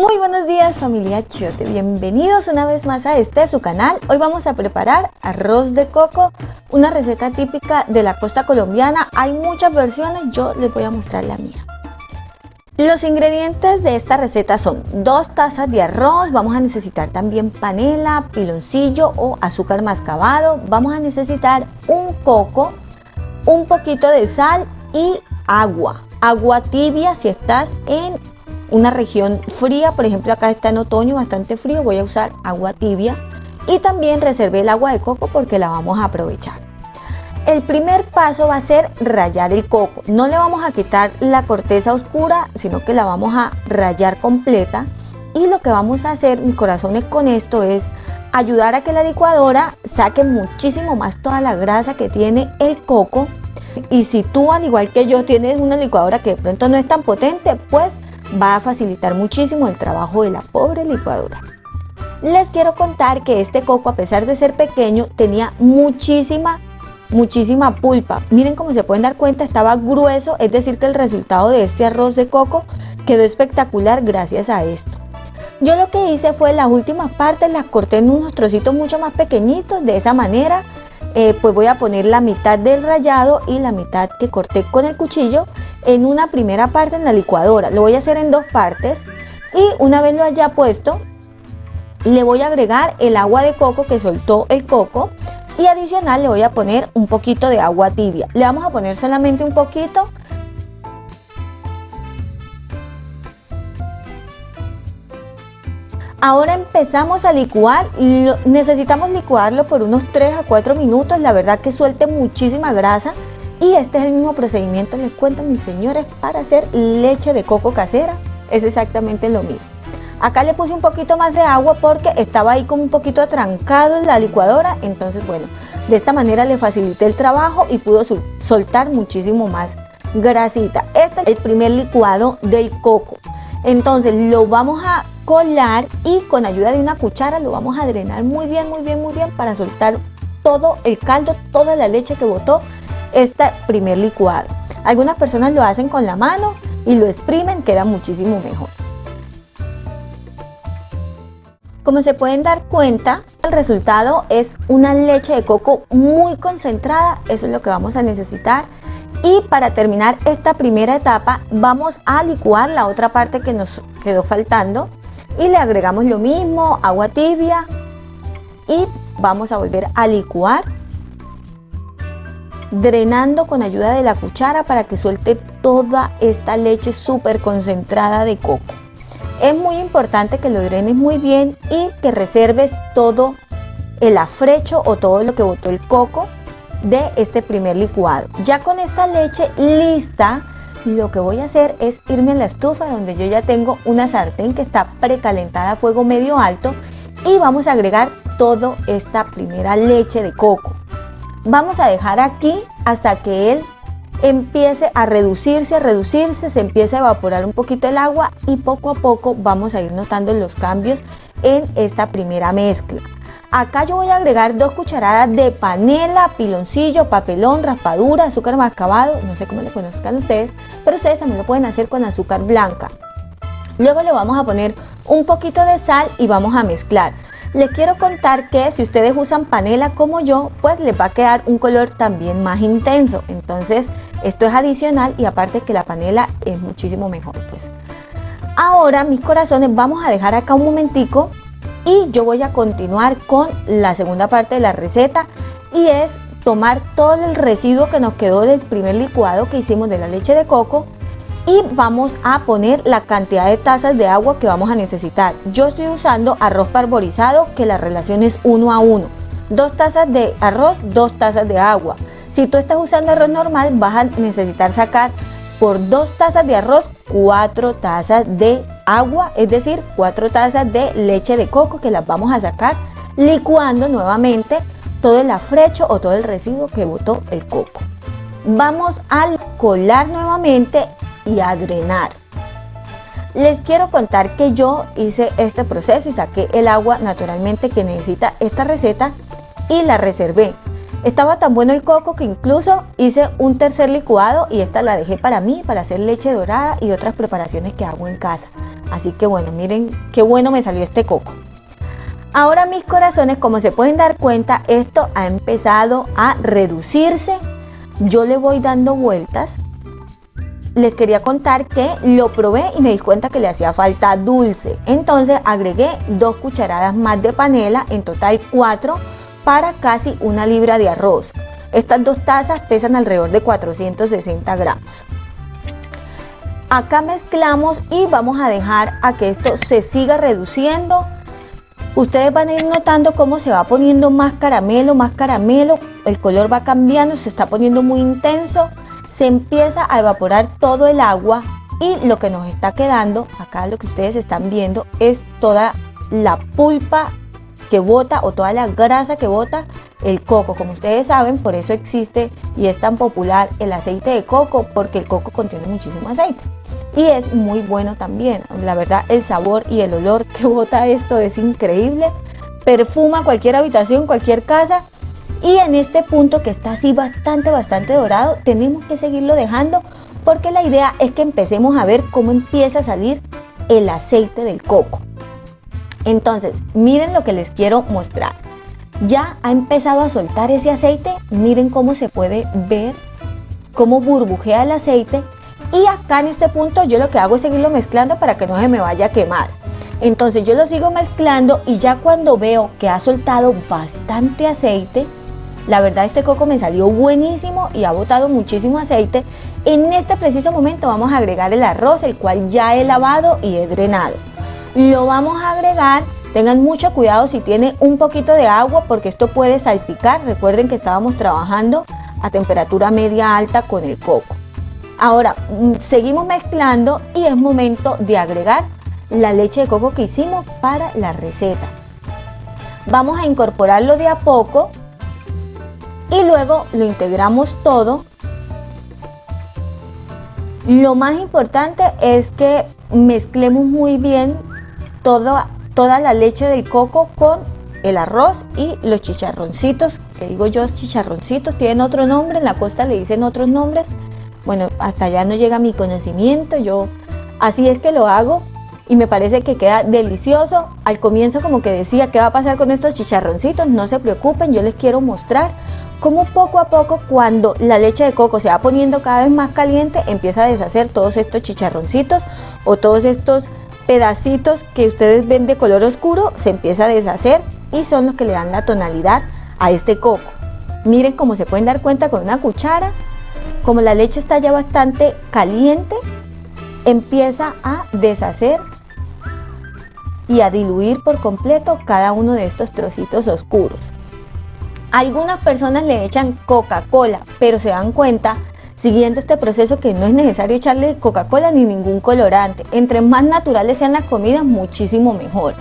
Muy buenos días, familia Achiote, bienvenidos una vez más a su canal. Hoy vamos a preparar arroz de coco, una receta típica de la costa colombiana. Hay muchas versiones, yo les voy a mostrar la mía. Los ingredientes de esta receta son 2 tazas de arroz, vamos a necesitar también panela, piloncillo o azúcar mascabado, vamos a necesitar un coco, un poquito de sal y agua tibia. Si estás en una región fría, por ejemplo acá está en otoño bastante frío, voy a usar agua tibia, y también reservé el agua de coco porque la vamos a aprovechar. El primer paso va a ser rallar el coco. No le vamos a quitar la corteza oscura, sino que la vamos a rallar completa. Y lo que vamos a hacer, mis corazones, con esto es ayudar a que la licuadora saque muchísimo más toda la grasa que tiene el coco. Y si tú, al igual que yo, tienes una licuadora que de pronto no es tan potente, pues va a facilitar muchísimo el trabajo de la pobre licuadora. Les quiero contar que este coco, a pesar de ser pequeño, tenía muchísima pulpa. Miren, como se pueden dar cuenta, estaba grueso, es decir que el resultado de este arroz de coco quedó espectacular gracias a esto. Yo lo que hice fue las últimas partes las corté en unos trocitos mucho más pequeñitos. De esa manera pues voy a poner la mitad del rallado y la mitad que corté con el cuchillo en una primera parte en la licuadora. Lo voy a hacer en 2 partes, y una vez lo haya puesto le voy a agregar el agua de coco que soltó el coco, y adicional le voy a poner un poquito de agua tibia. Le vamos a poner solamente un poquito. Ahora empezamos a licuar. Necesitamos licuarlo por unos 3 a 4 minutos, la verdad que suelte muchísima grasa. Y este es el mismo procedimiento, les cuento, mis señores, para hacer leche de coco casera. Es exactamente lo mismo. Acá le puse un poquito más de agua porque estaba ahí como un poquito atrancado en la licuadora. Entonces, bueno, de esta manera le facilité el trabajo y pudo soltar muchísimo más grasita. Este es el primer licuado del coco. Entonces lo vamos a colar y con ayuda de una cuchara lo vamos a drenar muy bien para soltar todo el caldo, toda la leche que botó este primer licuado. Algunas personas lo hacen con la mano y lo exprimen, queda muchísimo mejor. Como se pueden dar cuenta, el resultado es una leche de coco muy concentrada. Eso es lo que vamos a necesitar. Y para terminar esta primera etapa vamos a licuar la otra parte que nos quedó faltando, y le agregamos lo mismo, agua tibia, y vamos a volver a licuar, drenando con ayuda de la cuchara para que suelte toda esta leche súper concentrada de coco. Es muy importante que lo drenes muy bien y que reserves todo el afrecho o todo lo que botó el coco de este primer licuado. Ya con esta leche lista, lo que voy a hacer es irme a la estufa, donde yo ya tengo una sartén que está precalentada a fuego medio alto, y vamos a agregar toda esta primera leche de coco. Vamos a dejar aquí hasta que él empiece a reducirse, se empiece a evaporar un poquito el agua, y poco a poco vamos a ir notando los cambios en esta primera mezcla. Acá yo voy a agregar 2 cucharadas de panela, piloncillo, papelón, raspadura, azúcar mascabado, no sé cómo le conozcan ustedes, pero ustedes también lo pueden hacer con azúcar blanca. Luego le vamos a poner un poquito de sal y vamos a mezclar. Les quiero contar que si ustedes usan panela como yo, pues les va a quedar un color también más intenso. Entonces esto es adicional, y aparte que la panela es muchísimo mejor, pues. Ahora, mis corazones, vamos a dejar acá un momentico y yo voy a continuar con la segunda parte de la receta, y es tomar todo el residuo que nos quedó del primer licuado que hicimos de la leche de coco, y vamos a poner la cantidad de tazas de agua que vamos a necesitar. Yo estoy usando arroz parborizado, que la relación es 1 a 1. 2 tazas de arroz, 2 tazas de agua. Si tú estás usando arroz normal, vas a necesitar sacar por 2 tazas de arroz 4 tazas de agua, es decir, 4 tazas de leche de coco, que las vamos a sacar licuando nuevamente todo el afrecho o todo el residuo que botó el coco. Vamos a colar nuevamente y a drenar. Les quiero contar que yo hice este proceso y saqué el agua naturalmente que necesita esta receta y la reservé. Estaba tan bueno el coco que incluso hice un tercer licuado, y esta la dejé para mí, para hacer leche dorada y otras preparaciones que hago en casa. Así que bueno, miren qué bueno me salió este coco. Ahora mis corazones, como se pueden dar cuenta, esto ha empezado a reducirse. Yo le voy dando vueltas. Les quería contar que lo probé y me di cuenta que le hacía falta dulce. Entonces agregué 2 cucharadas más de panela, en total 4, para casi 1 libra de arroz. Estas 2 tazas pesan alrededor de 460 gramos. Acá mezclamos y vamos a dejar a que esto se siga reduciendo. Ustedes van a ir notando cómo se va poniendo más caramelo, el color va cambiando, se está poniendo muy intenso, se empieza a evaporar todo el agua y lo que nos está quedando, acá lo que ustedes están viendo, es toda la pulpa que bota o toda la grasa que bota el coco. Como ustedes saben, por eso existe y es tan popular el aceite de coco, porque el coco contiene muchísimo aceite. Y es muy bueno también, la verdad el sabor y el olor que bota esto es increíble, perfuma cualquier habitación, cualquier casa. Y en este punto que está así bastante dorado, tenemos que seguirlo dejando porque la idea es que empecemos a ver cómo empieza a salir el aceite del coco. Entonces, miren lo que les quiero mostrar. Ya ha empezado a soltar ese aceite, miren cómo se puede ver, cómo burbujea el aceite. Y acá en este punto yo lo que hago es seguirlo mezclando para que no se me vaya a quemar. Entonces yo lo sigo mezclando y ya cuando veo que ha soltado bastante aceite, la verdad este coco me salió buenísimo y ha botado muchísimo aceite. En este preciso momento vamos a agregar el arroz, el cual ya he lavado y he drenado. Lo vamos a agregar, tengan mucho cuidado si tiene un poquito de agua porque esto puede salpicar. Recuerden que estábamos trabajando a temperatura media alta con el coco. Ahora seguimos mezclando y es momento de agregar la leche de coco que hicimos para la receta. Vamos a incorporarlo de a poco y luego lo integramos todo. Lo más importante es que mezclemos muy bien toda la leche del coco con el arroz y los chicharroncitos, que digo yo chicharroncitos, tienen otro nombre, en la costa le dicen otros nombres. Bueno, hasta allá no llega mi conocimiento, yo así es que lo hago y me parece que queda delicioso. Al comienzo como que decía, ¿qué va a pasar con estos chicharroncitos? No se preocupen, yo les quiero mostrar cómo poco a poco, cuando la leche de coco se va poniendo cada vez más caliente, empieza a deshacer todos estos chicharroncitos o todos estos pedacitos que ustedes ven de color oscuro, se empieza a deshacer y son los que le dan la tonalidad a este coco. Miren cómo se pueden dar cuenta con una cuchara. Como la leche está ya bastante caliente, empieza a deshacer y a diluir por completo cada uno de estos trocitos oscuros. Algunas personas le echan Coca-Cola, pero se dan cuenta, siguiendo este proceso, que no es necesario echarle Coca-Cola ni ningún colorante. Entre más naturales sean las comidas, muchísimo mejor.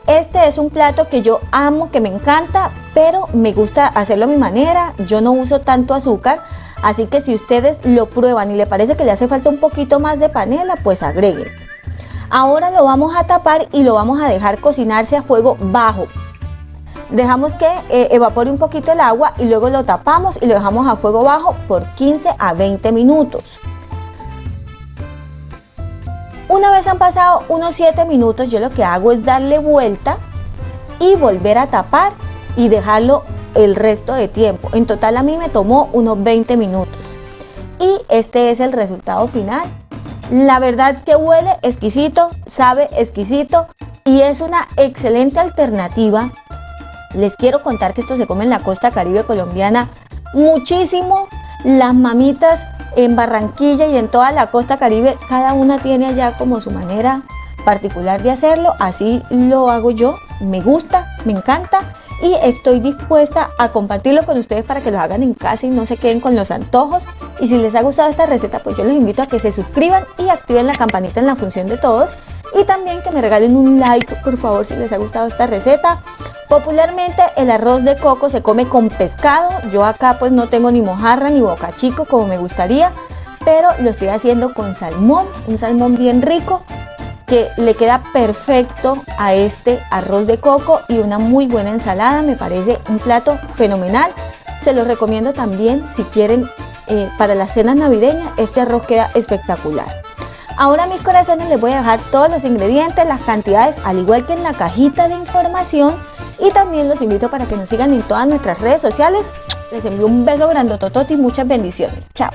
Este es un plato que yo amo, que me encanta, pero me gusta hacerlo a mi manera. Yo no uso tanto azúcar. Así que si ustedes lo prueban y le parece que le hace falta un poquito más de panela, pues agreguen. Ahora lo vamos a tapar y lo vamos a dejar cocinarse a fuego bajo. Dejamos que evapore un poquito el agua y luego lo tapamos y lo dejamos a fuego bajo por 15 a 20 minutos. Una vez han pasado unos 7 minutos, yo lo que hago es darle vuelta y volver a tapar y dejarlo el resto de tiempo. En total a mí me tomó unos 20 minutos y este es el resultado final. La verdad que huele exquisito, sabe exquisito y es una excelente alternativa. Les quiero contar que esto se come en la costa caribe colombiana muchísimo. Las mamitas en Barranquilla y en toda la costa caribe, cada una tiene allá como su manera particular de hacerlo. Así lo hago yo, me gusta, me encanta y estoy dispuesta a compartirlo con ustedes para que lo hagan en casa y no se queden con los antojos. Y si les ha gustado esta receta, pues yo los invito a que se suscriban y activen la campanita en la función de todos. Y también que me regalen un like, por favor, si les ha gustado esta receta. Popularmente el arroz de coco se come con pescado. Yo acá pues no tengo ni mojarra ni bocachico como me gustaría, pero lo estoy haciendo con salmón, un salmón bien rico que le queda perfecto a este arroz de coco y una muy buena ensalada. Me parece un plato fenomenal. Se los recomiendo también si quieren para las cenas navideñas. Este arroz queda espectacular. Ahora, mis corazones, les voy a dejar todos los ingredientes, las cantidades, al igual que en la cajita de información, y también los invito para que nos sigan en todas nuestras redes sociales. Les envío un beso grandototote y muchas bendiciones. Chao.